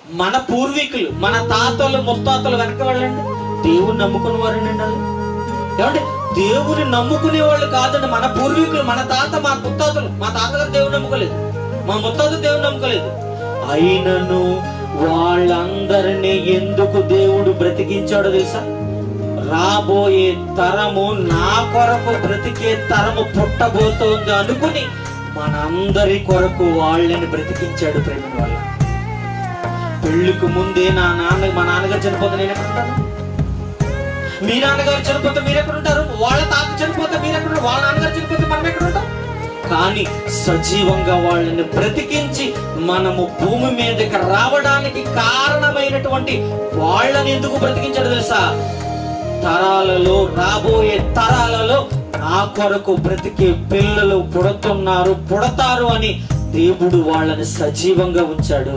మన పూర్వీకులు, మన తాతలు ముత్తాతలు వెనక వెళ్ళండి, దేవుని నమ్ముకునే వారేనండి వాళ్ళు. ఏమంటే దేవుని నమ్ముకునే వాళ్ళు కాదండి మన పూర్వీకులు. మన తాత, మా ముత్తాతలు, మా తాతగారు దేవుని నమ్ముకోలేదు, మా ముత్తాతలు దేవుని నమ్ముకోలేదు. అయినను వాళ్ళందరినీ ఎందుకు దేవుడు బ్రతికించాడో తెలుసా? రాబోయే తరము, నా కొరకు బ్రతికే తరము పుట్టబోతోంది అనుకుని మనందరి కొరకు వాళ్ళని బ్రతికించాడు. ప్రేమ వల్ల పెళ్లికి ముందే మా నాన్నగారు చనిపోతే నేను ఎక్కడ ఉంటాను? మీ నాన్నగారు చనిపోతే మీరు ఎక్కడ ఉంటారు? వాళ్ళ తాత చనిపోతే మీరు ఎక్కడ ఉంటారు? వాళ్ళ నాన్నగారు చనిపోతే మనం ఎక్కడ ఉంటాం? కానీ సజీవంగా వాళ్ళని బ్రతికించి మనము భూమి మీదకి రావడానికి కారణమైనటువంటి వాళ్ళని ఎందుకు బ్రతికించాడు తెలుసా? తరాలలో, రాబోయే తరాలలో నా కొరకు బ్రతికే పిల్లలు పుడుతున్నారు, పుడతారు అని దేవుడు వాళ్ళని సజీవంగా ఉంచాడు.